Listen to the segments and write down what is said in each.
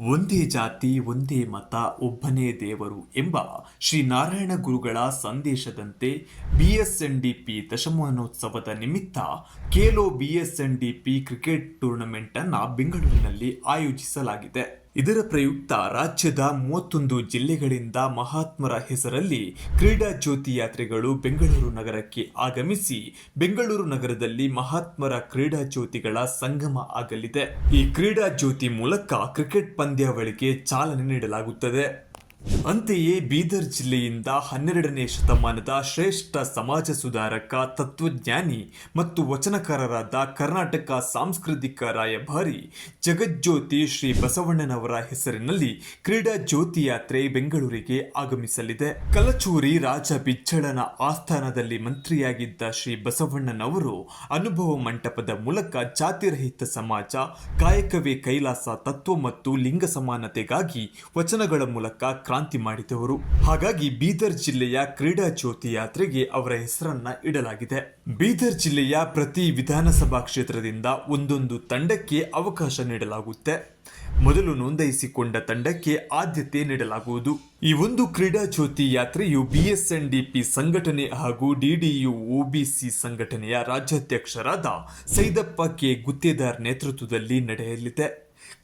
ಒಂದೇ ಜಾತಿ ಒಂದೇ ಮತ ಒಬ್ಬನೇ ದೇವರು ಎಂಬ ಶ್ರೀನಾರಾಯಣ ಗುರುಗಳ ಸಂದೇಶದಂತೆ ಬಿಎಸ್ಎನ್ಡಿಪಿ ದಶಮಾನೋತ್ಸವದ ನಿಮಿತ್ತ ಖೇಲೋ ಬಿಎಸ್ಎನ್ಡಿಪಿ ಕ್ರಿಕೆಟ್ ಟೂರ್ನಮೆಂಟ್ ಅನ್ನು ಬೆಂಗಳೂರಿನಲ್ಲಿ ಆಯೋಜಿಸಲಾಗಿದೆ. ಇದರ ಪ್ರಯುಕ್ತ ರಾಜ್ಯದ 31 ಜಿಲ್ಲೆಗಳಿಂದ ಮಹಾತ್ಮರ ಹೆಸರಲ್ಲಿ ಕ್ರೀಡಾ ಜ್ಯೋತಿ ಯಾತ್ರೆಗಳು ಬೆಂಗಳೂರು ನಗರಕ್ಕೆ ಆಗಮಿಸಿ ಬೆಂಗಳೂರು ನಗರದಲ್ಲಿ ಮಹಾತ್ಮರ ಕ್ರೀಡಾ ಜ್ಯೋತಿಗಳ ಸಂಗಮ ಆಗಲಿದೆ. ಈ ಕ್ರೀಡಾ ಜ್ಯೋತಿ ಮೂಲಕ ಕ್ರಿಕೆಟ್ ಪಂದ್ಯಾವಳಿಗೆ ಚಾಲನೆ ನೀಡಲಾಗುತ್ತದೆ. ಅಂತೆಯೇ ಬೀದರ್ ಜಿಲ್ಲೆಯಿಂದ 12ನೇ ಶತಮಾನದ ಶ್ರೇಷ್ಠ ಸಮಾಜ ಸುಧಾರಕ, ತತ್ವಜ್ಞಾನಿ ಮತ್ತು ವಚನಕಾರರಾದ ಕರ್ನಾಟಕ ಸಾಂಸ್ಕೃತಿಕ ರಾಯಭಾರಿ ಜಗಜ್ಯೋತಿ ಶ್ರೀ ಬಸವಣ್ಣನವರ ಹೆಸರಿನಲ್ಲಿ ಕ್ರೀಡಾ ಜ್ಯೋತಿ ಯಾತ್ರೆ ಬೆಂಗಳೂರಿಗೆ ಆಗಮಿಸಲಿದೆ. ಕಲಚೂರಿ ರಾಜ ಬಿಜ್ಜಳನ ಆಸ್ಥಾನದಲ್ಲಿ ಮಂತ್ರಿಯಾಗಿದ್ದ ಶ್ರೀ ಬಸವಣ್ಣನವರು ಅನುಭವ ಮಂಟಪದ ಮೂಲಕ ಜಾತಿರಹಿತ ಸಮಾಜ, ಕಾಯಕವೇ ಕೈಲಾಸ ತತ್ವ ಮತ್ತು ಲಿಂಗ ಸಮಾನತೆಗಾಗಿ ವಚನಗಳ ಮೂಲಕ ಕ್ರಾಂತಿ ಮಾಡಿದವರು. ಹಾಗಾಗಿ ಬೀದರ್ ಜಿಲ್ಲೆಯ ಕ್ರೀಡಾ ಜ್ಯೋತಿ ಯಾತ್ರೆಗೆ ಅವರ ಹೆಸರನ್ನ ಇಡಲಾಗಿದೆ. ಬೀದರ್ ಜಿಲ್ಲೆಯ ಪ್ರತಿ ವಿಧಾನಸಭಾ ಕ್ಷೇತ್ರದಿಂದ ಒಂದೊಂದು ತಂಡಕ್ಕೆ ಅವಕಾಶ ನೀಡಲಾಗುತ್ತೆ. ಮೊದಲು ನೋಂದಾಯಿಸಿಕೊಂಡ ತಂಡಕ್ಕೆ ಆದ್ಯತೆ ನೀಡಲಾಗುವುದು. ಈ ಒಂದು ಕ್ರೀಡಾ ಜ್ಯೋತಿ ಯಾತ್ರೆಯು ಬಿಎಸ್ಎನ್ಡಿಪಿ ಸಂಘಟನೆ ಹಾಗೂ ಡಿಡಿಯು ಒಬಿಸಿ ಸಂಘಟನೆಯ ರಾಜ್ಯಾಧ್ಯಕ್ಷರಾದ ಸೈದಪ್ಪ ಕೆ ಗುತ್ತೇದಾರ್ ನೇತೃತ್ವದಲ್ಲಿ ನಡೆಯಲಿದೆ.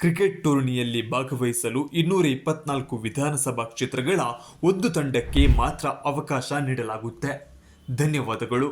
ಕ್ರಿಕೆಟ್ ಟೂರ್ನಿಯಲ್ಲಿ ಭಾಗವಹಿಸಲು 224 ವಿಧಾನಸಭಾ ಕ್ಷೇತ್ರಗಳ ಒಂದು ತಂಡಕ್ಕೆ ಮಾತ್ರ ಅವಕಾಶ ನೀಡಲಾಗುತ್ತೆ. ಧನ್ಯವಾದಗಳು.